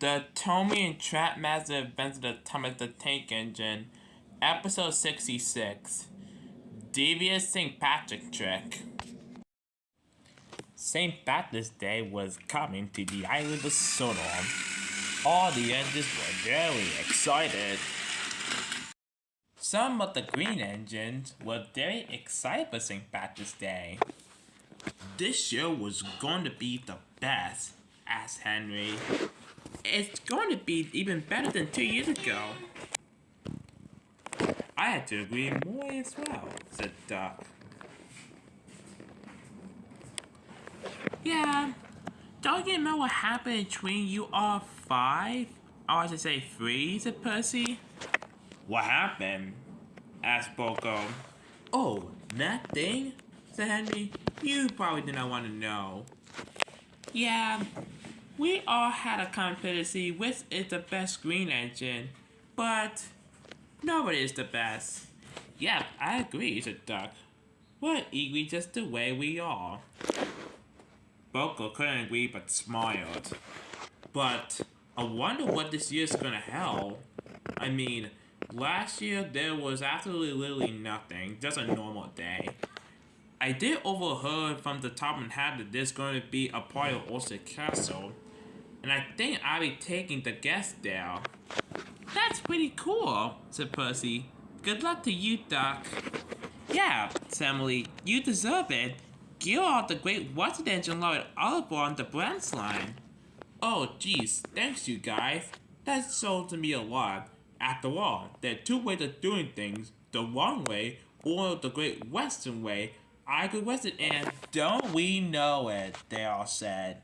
The Tomy and Trackmaster invented the Atomic the Tank Engine, Episode 66, Devious St. Patrick Trick. St. Patrick's Day was coming to the island of Sodom. All the engines were very excited. Some of the green engines were very excited for St. Patrick's Day. This year was going to be the best, asked Henry. It's going to be even better than 2 years ago. I had to agree more as well, said Duck. Yeah, don't you know what happened between you all five? Or I should say 3, said Percy. What happened? Asked Boko. Oh, nothing, said Henry. You probably did not want to know. Yeah, we all had a competition to see which is the best green engine, but nobody is the best. Yeah, I agree, said Duck. We're equally just the way we are. Boko couldn't agree but smiled. But I wonder what this year's gonna hold. I mean, last year there was absolutely literally nothing, just a normal day. I did overheard from the top and hat that there's going to be a party at Oyster Castle, and I think I'll be taking the guests there. That's pretty cool, said Percy. Good luck to you, Duck. Yeah, said Emily, you deserve it. You are the great Western Engine Lord Oliver on the branch line. Oh, geez, thanks you guys. That shows to me a lot. After all, there are 2 ways of doing things, the wrong way or the great Western way. I could Western and don't we know it, they all said.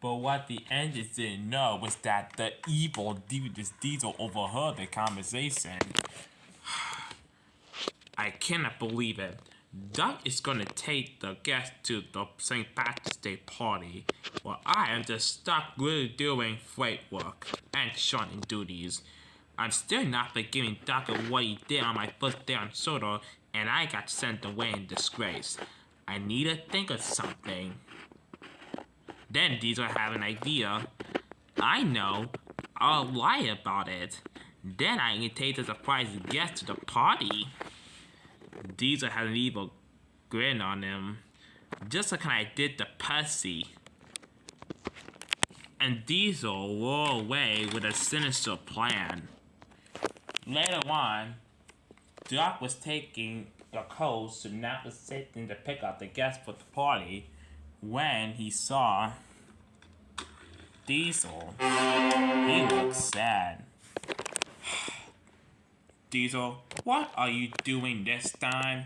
But what the engines didn't know was that the evil Devious Diesel overheard the conversation. I cannot believe it. Duck is gonna take the guests to the St. Patrick's Day party, while I am just stuck really doing freight work and shunting duties. I'm still not forgiving Duck of what he did on my first day on Soda, and I got sent away in disgrace. I need to think of something. Then Diesel had an idea. I know. I'll lie about it. Then I can take the surprise guest to the party. Diesel had an evil grin on him, just like I did to Percy. And Diesel rolled away with a sinister plan. Later on, Duck was taking the coast to Napa Station to pick up the guests for the party when he saw Diesel. He looked sad. Diesel, what are you doing this time?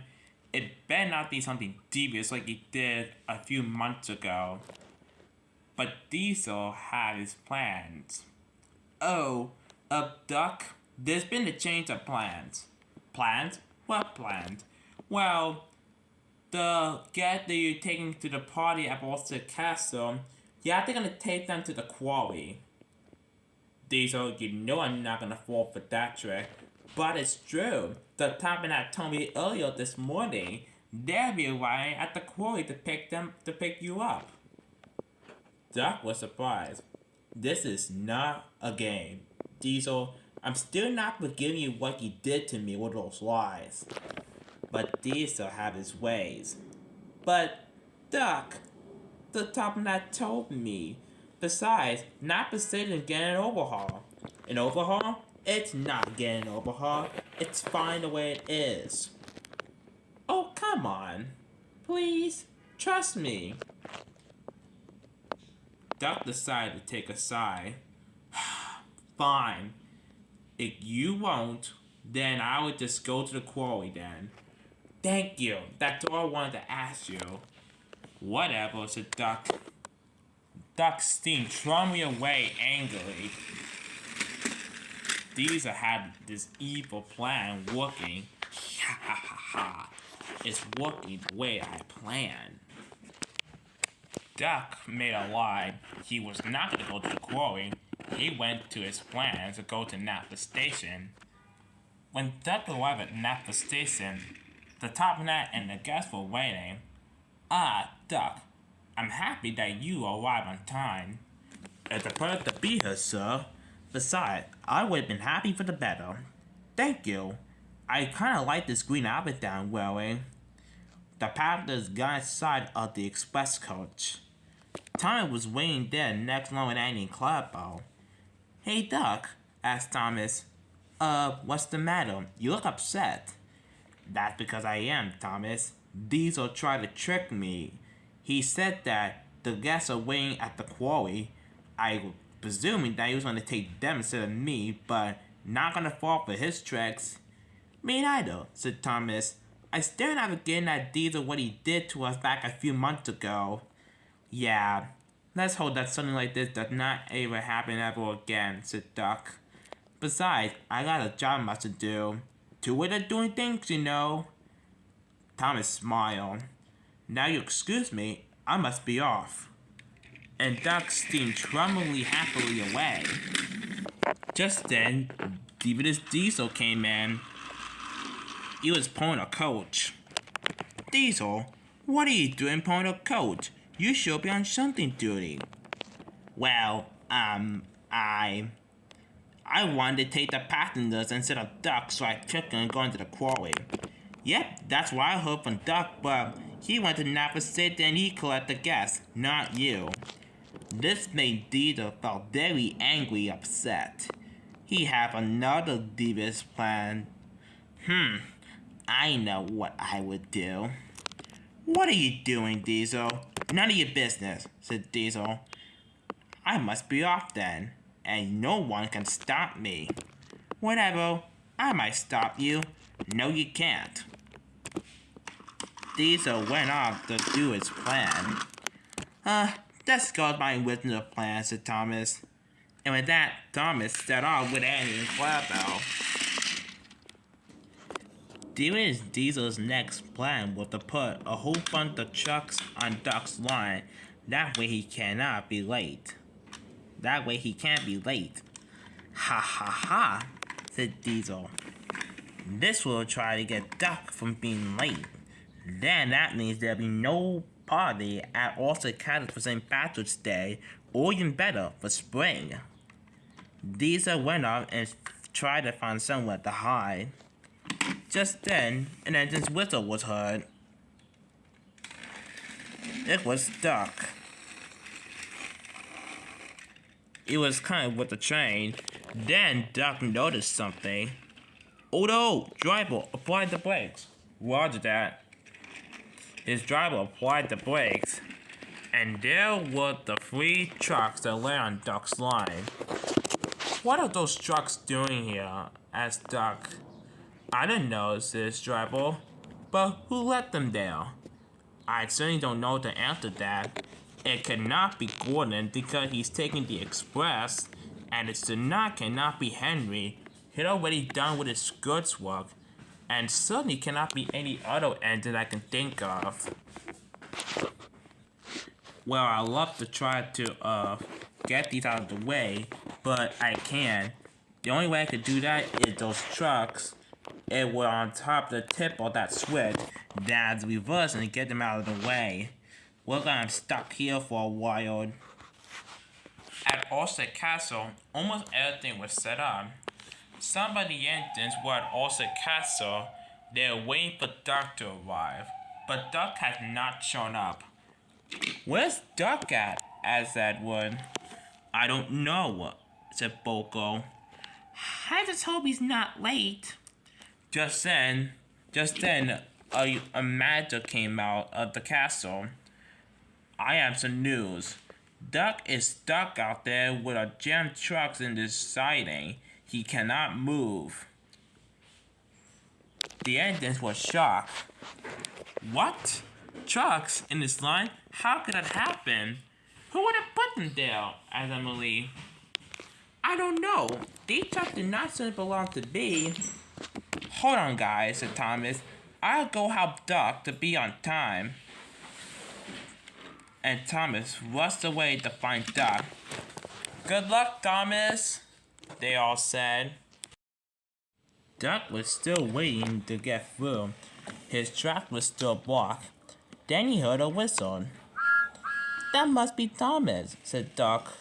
It better not be something devious like you did a few months ago. But Diesel had his plans. Oh, Duck, there's been a change of plans. Plans? What plans? Well, the guest that you're taking to the party at Oyster Castle, yeah, they're gonna take them to the quarry. Diesel, you know I'm not gonna fall for that trick. But it's true. The top man had told me earlier this morning they'll be arriving at the quarry to pick you up. Duck was surprised. This is not a game. Diesel, I'm still not forgiving you what you did to me with those lies. But Diesel had his ways. But, Duck, the top man told me. Besides, not precision getting an overhaul. An overhaul? It's not getting an overhaul. It's fine the way it is. Oh, come on. Please, trust me. Duck decided to take a sigh. Fine. If you won't, then I would just go to the quarry then. Thank you. That's all I wanted to ask you. Whatever, said Duck. Duck's steam trummed away angrily. Diesel had this evil plan working. Ha ha ha ha. It's working the way I planned. Duck made a lie. He was not going to go to the quarry. He went to his plan to go to Napa Station. When Duck arrived at Napa Station, the top net and the guests were waiting. Ah, Duck, I'm happy that you arrived on time. It's a pleasure to be here, sir. Besides, I would have been happy for the better. Thank you. I kinda like this green outfit that I'm wearing. The passengers got inside of the express coach. Thomas was waiting there next to Annie and Clappo. Hey, Duck, asked Thomas. What's the matter? You look upset. That's because I am, Thomas. Diesel tried to trick me. He said that the guests are waiting at the quarry. I was presuming that he was going to take them instead of me, but not going to fall for his tricks. Me neither, said Thomas. I still never getting that Diesel what he did to us back a few months ago. Yeah, let's hope that something like this does not ever happen ever again, said Duck. Besides, I got a job I must do. Two way of doing things, you know. Thomas smiled. Now you excuse me, I must be off. And Duck steamed tremblingly happily away. Just then, Devious Diesel came in. He was pulling a coach. Diesel, what are you doing pulling a coach? You should be on something duty. Well, I wanted to take the passengers instead of Duck, so I took them and go into the quarry. Yep, that's what I heard from Duck, but he went to Napa City and he collected the guests, not you. This made Diesel feel very angry upset. He had another devious plan. I know what I would do. What are you doing, Diesel? None of your business, said Diesel. I must be off then, and no one can stop me. Whatever, I might stop you. No, you can't. Diesel went off to do his plan. That goes my original plan, said Thomas. And with that, Thomas set off with Annie and Clappo. Diesel's next plan was to put a whole bunch of trucks on Duck's line. That way he cannot be late. That way he can't be late. Ha ha ha, said Diesel. This will try to get Duck from being late. Then that means there'll be no party at Orchard Cottage for St. Patrick's Day, or even better, for spring. Diesel went off and tried to find somewhere to hide. Just then, an engine's whistle was heard. It was Duck. It was kind of with the train. Then Duck noticed something. Oh no! Driver, apply the brakes. Roger that. His driver applied the brakes, and there were the 3 trucks that lay on Duck's line. What are those trucks doing here? Asked Duck. I didn't know, said his driver, but who let them there? I certainly don't know the answer to that. It cannot be Gordon because he's taking the express, and it cannot be Henry. He'd already done with his skirts work, and certainly cannot be any other engine I can think of. Well, I love to try to get these out of the way, but I can't. The only way I could do that is those trucks. It were on top of the tip of that switch. That's reverse and get them out of the way. We're gonna stuck here for a while. At Orchard Castle, almost everything was set up. Some of the engines were at Orchard Castle. They were waiting for Duck to arrive, but Duck has not shown up. Where's Duck at? Asked Edward. I don't know, said Boko. I just hope he's not late. Just then, a manager came out of the castle. I have some news. Duck is stuck out there with a jam trucks in this siding. He cannot move. The engines were shocked. What? Trucks in this line? How could that happen? Who would have put them there? Asked Emily. I don't know. These trucks do not seem to belong to me. Hold on, guys, said Thomas. I'll go help Duck to be on time. And Thomas rushed away to find Duck. Good luck, Thomas, they all said. Duck was still waiting to get through. His track was still blocked. Then he heard a whistle. That must be Thomas, said Duck.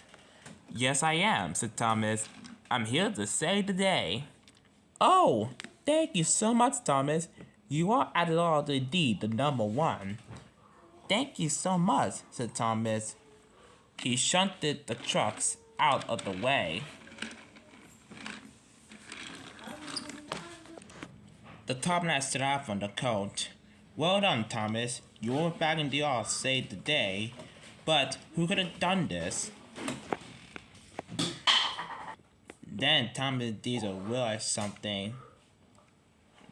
Yes, I am, said Thomas. I'm here to save the day. Oh, thank you so much, Thomas. You are at all indeed the number one. Thank you so much, said Thomas. He shunted the trucks out of the way. The top man stood out from the coach. Well done, Thomas. You went back in the yard to save the day. But who could have done this? Then Thomas Diesel realized something.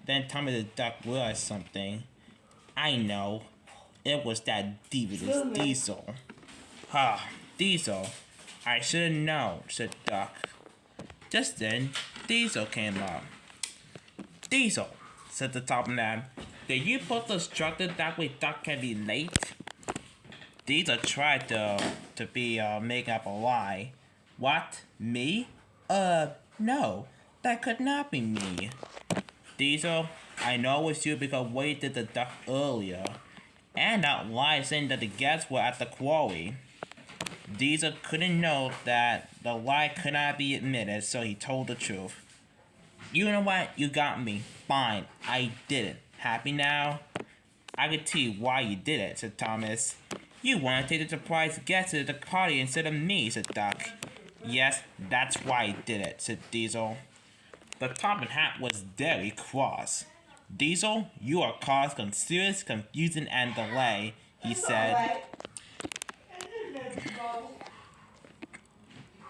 Then Thomas the Duck realized something. I know. It was that Devious Diesel. Ha, Diesel. I should have known, said Duck. Just then, Diesel came up. Diesel, said the top man. Did you put the structure that way Duck can be late? Diesel tried to make up a lie. What? Me? No. That could not be me. Diesel, I know it was you because we did the duck earlier. And that lie saying that the guests were at the quarry. Diesel couldn't know that the lie could not be admitted, so he told the truth. You know what? You got me. Fine. I did it. Happy now? I can tell you why you did it, said Thomas. You want to take the surprise guest to the party instead of me, said Duck. Yes, that's why I did it, said Diesel. The top hat was very cross. Diesel, you are causing serious confusion and delay, he said.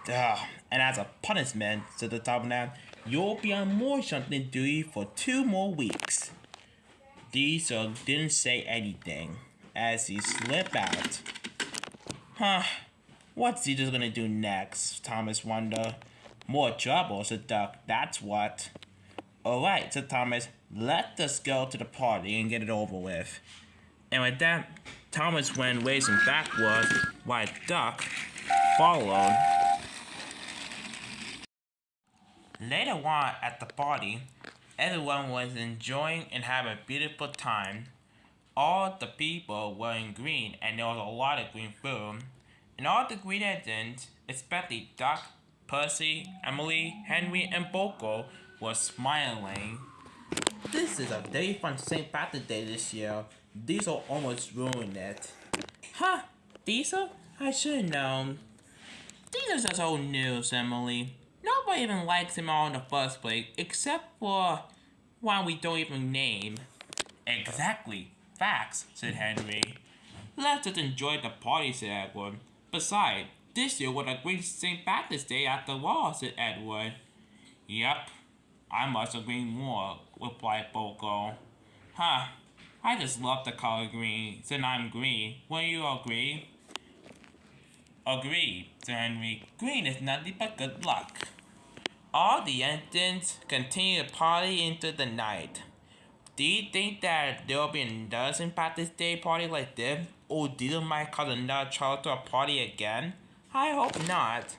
And as a punishment, said the top hat, you'll be on more shunting duty for 2 more weeks. Diesel didn't say anything as he slipped out. What's Diesel gonna do next? Thomas wondered. More trouble, said Duck. That's what. Alright, said Thomas. Let us go to the party and get it over with. And with that, Thomas went racing backwards while Duck followed. Later on at the party, everyone was enjoying and having a beautiful time. All the people were in green and there was a lot of green food. And all the green agents, especially Duck, Percy, Emily, Henry, and Boko, were smiling. This is a very fun St. Patrick's Day this year. Diesel almost ruined it. Diesel? I should have known. Diesel's just old news, Emily. Nobody even likes him all in the first place, except for one we don't even name. Exactly. Facts, said Henry. Let's just enjoy the party, said Edward. Besides, this year was a great St. Patrick's Day after all, said Edward. Yep, I must agree more, replied Boko. I just love the color green, since I'm green. Wouldn't you agree? Agreed, said Henry. Green is nothing but good luck. All the entrants continued to party into the night. Do you think that there will be another St. Patrick's Day party like this? Or Diesel might cause another child to a party again? I hope not.